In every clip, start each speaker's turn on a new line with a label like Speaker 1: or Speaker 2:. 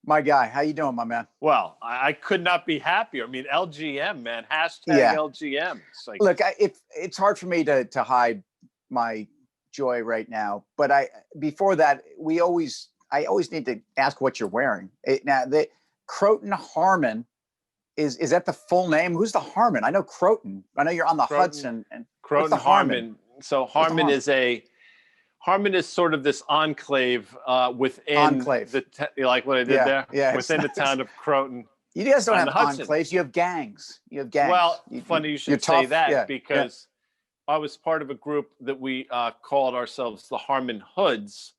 Speaker 1: My guy, how you doing, my man?
Speaker 2: Well, I could not be happier. I mean, LGM, man. Hashtag
Speaker 1: Yeah.
Speaker 2: LGM. It's like,
Speaker 1: Look, it's hard for me to hide my joy right now, but before that, I always need to ask what you're wearing. Now, the Croton Harmon is that the full name? Who's the Harmon? I know Croton. I know you're on the Hudson. And what's
Speaker 2: Croton
Speaker 1: the Harmon?
Speaker 2: So Harmon is sort of this enclave within
Speaker 1: Enclave.
Speaker 2: like what I did
Speaker 1: Yeah,
Speaker 2: there?
Speaker 1: yeah,
Speaker 2: Within the town of Croton.
Speaker 1: You guys don't
Speaker 2: on
Speaker 1: have
Speaker 2: the Hudson.
Speaker 1: enclaves. You have gangs. You have gangs.
Speaker 2: Well, funny you should
Speaker 1: you're
Speaker 2: say
Speaker 1: tough.
Speaker 2: that
Speaker 1: Yeah,
Speaker 2: because I was part of a group that we called ourselves the Harmon Hoods,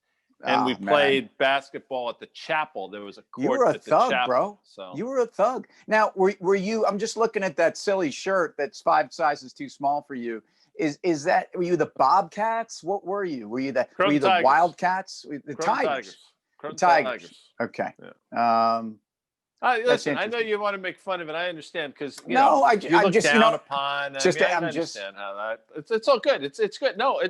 Speaker 2: and we played basketball at the chapel. There was a court
Speaker 1: You were a
Speaker 2: at the
Speaker 1: thug,
Speaker 2: chapel.
Speaker 1: bro.
Speaker 2: So
Speaker 1: you were a thug. Now, were you? I'm just looking at that silly shirt that's 5 sizes too small for you. Is that? Were you the Bobcats? What were you? Were you the Wildcats? The Tigers.
Speaker 2: Croton
Speaker 1: Tigers. Okay.
Speaker 2: Yeah. Listen, I know you want to make fun of it. I understand because you look
Speaker 1: just,
Speaker 2: down upon.
Speaker 1: I
Speaker 2: understand how that. It's all good. It's good. No,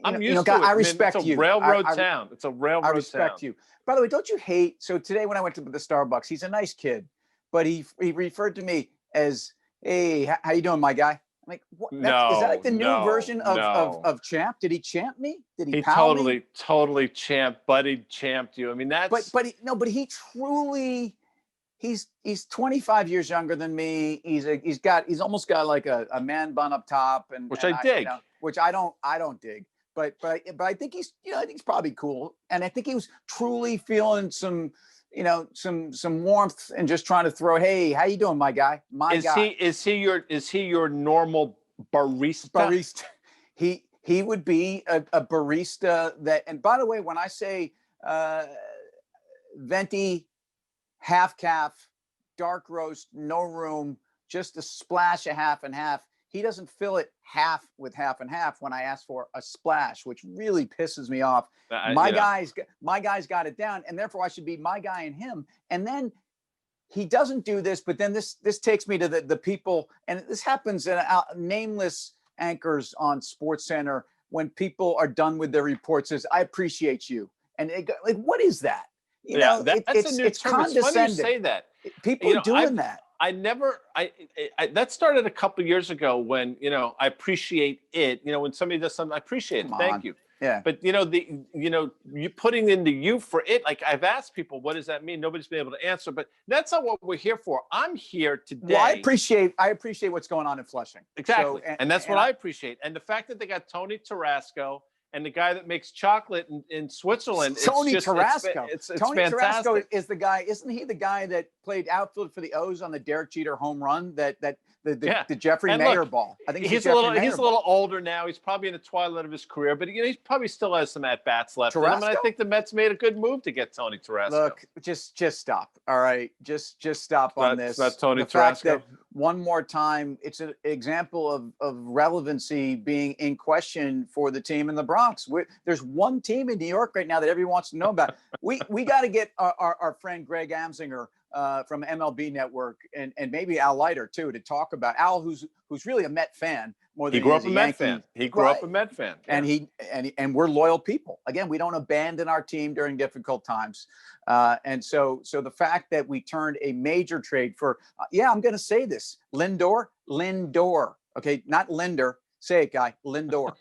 Speaker 2: I'm used to it.
Speaker 1: I respect you.
Speaker 2: It's a railroad town. It's a railroad town.
Speaker 1: I respect you. By the way, don't you hate? So today when I went to the Starbucks, he's a nice kid, but he referred to me as, "Hey, how you doing, my guy?" I'm like, what? Is that like the new version of champ? Did he champ me? Did he
Speaker 2: totally buddy champed you. I mean, that's
Speaker 1: but he truly, he's 25 years younger than me. He's almost got like a man bun up top,
Speaker 2: which I dig.
Speaker 1: Which I don't dig. But I think he's I think he's probably cool, and I think he was truly feeling some warmth and just trying to throw. Hey, how you doing, my guy?
Speaker 2: Is he your normal barista?
Speaker 1: He would be a barista that. And by the way, when I say venti, half calf, dark roast, no room, just a splash of half and half. He doesn't fill it half with half and half when I ask for a splash, which really pisses me off. My guy's got it down, and therefore I should be my guy and him. And then he doesn't do this, but then this takes me to the people, and this happens in nameless anchors on SportsCenter when people are done with their reports. Says, "I appreciate you," and like, what is that?
Speaker 2: That's a new term. It's funny you say that.
Speaker 1: People are doing that.
Speaker 2: I that started a couple of years ago when, I appreciate it. When somebody does something, I appreciate it. Thank you.
Speaker 1: Yeah.
Speaker 2: But you putting in the you for it. Like I've asked people, what does that mean? Nobody's been able to answer, but that's not what we're here for. I'm here today.
Speaker 1: Well, I appreciate what's going on in Flushing.
Speaker 2: Exactly. So, and that's what I appreciate. And the fact that they got Tony Tarasco and the guy that makes chocolate in Switzerland.
Speaker 1: Tony Tarasco.
Speaker 2: It's
Speaker 1: Tony
Speaker 2: fantastic.
Speaker 1: Tarasco is the guy. Isn't he the guy that played outfield for the O's on the Derek Jeter home run? The Jeffrey Mayer ball. I think he's a
Speaker 2: little older now. He's probably in the twilight of his career, but he probably still has some at bats left in him. And I think the Mets made a good move to get Tony Tarasco.
Speaker 1: Look, just stop. All right, just stop on this.
Speaker 2: That's Tony
Speaker 1: Tarasco.
Speaker 2: Fact
Speaker 1: that one more time, it's an example of relevancy being in question for the team in the Bronx. There's one team in New York right now that everyone wants to know about. We got to get our friend Greg Amsinger from MLB Network and maybe Al Leiter too to talk about Al, who's really a Met fan more than
Speaker 2: he grew up a Met fan. He grew up a Met fan,
Speaker 1: and we're loyal people. Again, we don't abandon our team during difficult times, and so the fact that we turned a major trade for I'm going to say this, Lindor, okay, not Linder. Say it, guy, Lindor.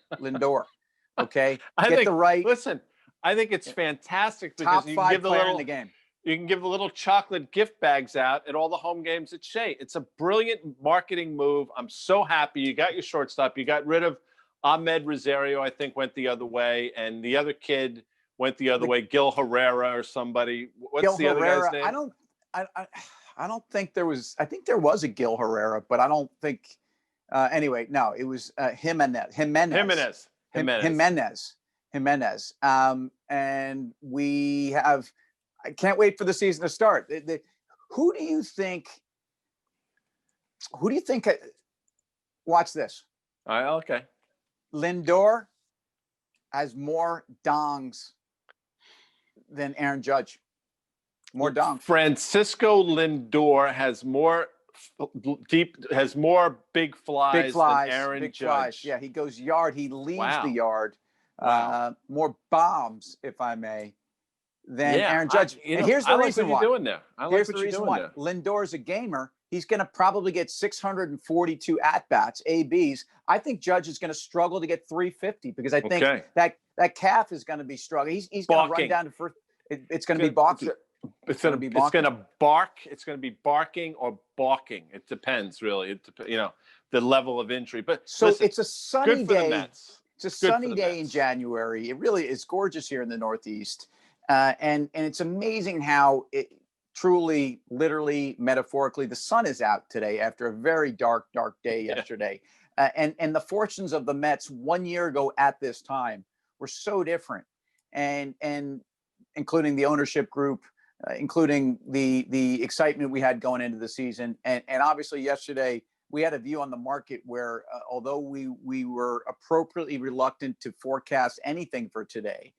Speaker 1: Okay,
Speaker 2: Listen, I think it's fantastic because
Speaker 1: top 5 player in the game.
Speaker 2: You can give the little chocolate gift bags out at all the home games at Shea. It's a brilliant marketing move. I'm so happy. You got your shortstop. You got rid of Ahmed Rosario, I think, went the other way. And the other kid went the other way, Gil Herrera or somebody. What's the other guy's name?
Speaker 1: I don't think there was – I think there was a Gil Herrera, but I don't think anyway, no, it was Jimenez. And we have – I can't wait for the season to start. Who do you think? Watch this.
Speaker 2: All right, okay.
Speaker 1: Lindor has more dongs than Aaron Judge. More dongs.
Speaker 2: Francisco Lindor has more big flies than Aaron Judge.
Speaker 1: Flies. Yeah, he goes yard. He leaves the yard. Wow. More bombs, if I may. than
Speaker 2: Yeah,
Speaker 1: Aaron Judge.
Speaker 2: you
Speaker 1: And
Speaker 2: know,
Speaker 1: here's
Speaker 2: I
Speaker 1: the
Speaker 2: like
Speaker 1: reason
Speaker 2: what
Speaker 1: why.
Speaker 2: you're doing there. I like
Speaker 1: Here's
Speaker 2: what
Speaker 1: the
Speaker 2: you're
Speaker 1: reason
Speaker 2: doing
Speaker 1: why.
Speaker 2: there.
Speaker 1: Lindor's a gamer. He's going to probably get 642 at-bats, ABs. I think Judge is going to struggle to get 350 because I think
Speaker 2: Okay.
Speaker 1: that calf is going to be struggling. He's going to run
Speaker 2: Balking.
Speaker 1: down to first. It's going to be balky.
Speaker 2: It's
Speaker 1: gonna
Speaker 2: going
Speaker 1: be
Speaker 2: to it's
Speaker 1: balking.
Speaker 2: going to bark. It's going to be barking or balking. It depends, really. You know, the level of injury. But
Speaker 1: So
Speaker 2: listen,
Speaker 1: it's a sunny
Speaker 2: good for the
Speaker 1: day.
Speaker 2: Mets.
Speaker 1: It's a
Speaker 2: Good for
Speaker 1: sunny
Speaker 2: the
Speaker 1: day in
Speaker 2: Mets.
Speaker 1: January. It really is gorgeous here in the Northeast, and it's amazing how it truly, literally, metaphorically, the sun is out today after a very dark day yesterday. And the fortunes of the Mets 1 year ago at this time were so different, and including the ownership group, including the excitement we had going into the season, and obviously yesterday we had a view on the market where although we were appropriately reluctant to forecast anything for today,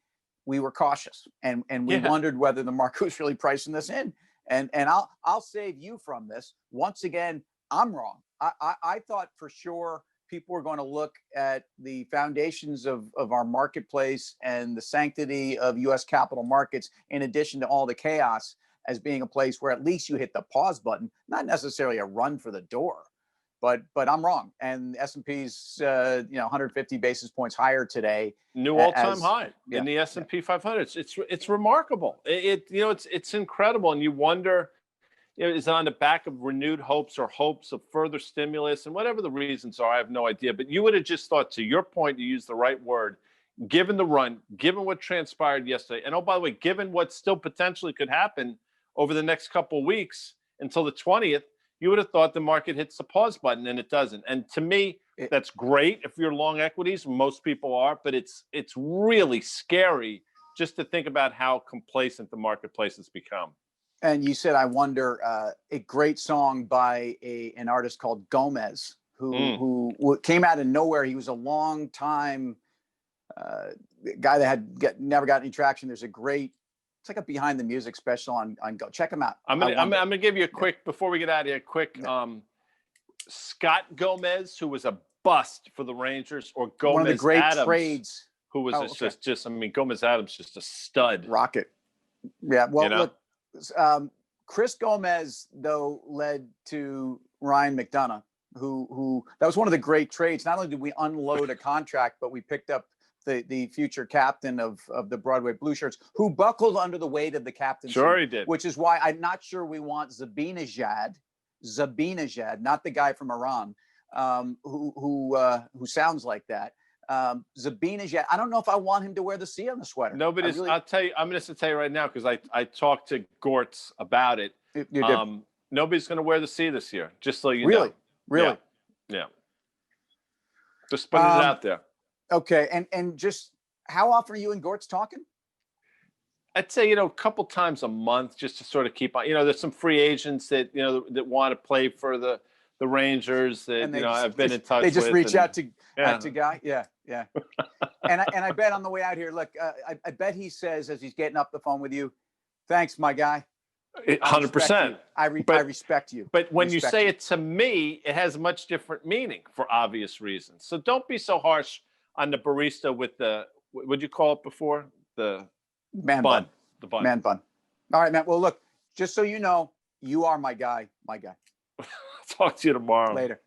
Speaker 1: we were cautious and we wondered whether the market was really pricing this in. And I'll save you from this. Once again, I'm wrong. I thought for sure people were going to look at the foundations of our marketplace and the sanctity of U.S. capital markets, in addition to all the chaos, as being a place where at least you hit the pause button, not necessarily a run for the door. But I'm wrong, and S&P's 150 basis points higher today.
Speaker 2: New all-time high in the S&P 500. It's remarkable. It's incredible, and you wonder, is it on the back of renewed hopes or hopes of further stimulus, and whatever the reasons are, I have no idea. But you would have just thought, to your point, you used the right word, given the run, given what transpired yesterday, and oh, by the way, given what still potentially could happen over the next couple of weeks until the 20th, you would have thought the market hits the pause button, and it doesn't. And to me, that's great if you're long equities. Most people are, but it's really scary just to think about how complacent the marketplace has become.
Speaker 1: And you said, I wonder, a great song by an artist called Gomez, who came out of nowhere. He was a long time guy that never got any traction. There's a great, it's like a behind the music special on Go. Check him out.
Speaker 2: I'm gonna give you a quick, before we get out of here, Scott Gomez, who was a bust for the Rangers, or Gomez
Speaker 1: one of the great
Speaker 2: Adams,
Speaker 1: trades,
Speaker 2: who was just Gomez Adams, just a stud.
Speaker 1: Rocket. Yeah. Well, look, Chris Gomez, though, led to Ryan McDonough, who that was one of the great trades. Not only did we unload a contract, but we picked up the future captain of the Broadway Blue Shirts, who buckled under the weight of the captaincy.
Speaker 2: Sure he did.
Speaker 1: Which is why I'm not sure we want Zabinajad, not the guy from Iran, who sounds like that. Zabinajad, I don't know if I want him to wear the C on the sweater.
Speaker 2: I'll tell you, I'm going to tell you right now, because I talked to Gortz about it.
Speaker 1: You did.
Speaker 2: Nobody's going to wear the C this year, just so you know.
Speaker 1: Really?
Speaker 2: Yeah. Just putting it out there.
Speaker 1: Okay, and just how often are you and Gortz talking?
Speaker 2: I'd say, a couple times a month, just to sort of keep on. There's some free agents that that want to play for the Rangers that I've been in touch with.
Speaker 1: They just reach out to Guy. Yeah. and I bet on the way out here, look, I bet he says as he's getting up the phone with you, "Thanks, my guy."
Speaker 2: 100%.
Speaker 1: I respect you.
Speaker 2: But when you say it to me, it has a much different meaning for obvious reasons. So don't be so harsh on the barista with the, what'd you call it before? The
Speaker 1: man bun.
Speaker 2: The bun.
Speaker 1: Man bun. All right, man. Well, look, just so you know, you are my guy.
Speaker 2: Talk to you tomorrow.
Speaker 1: Later.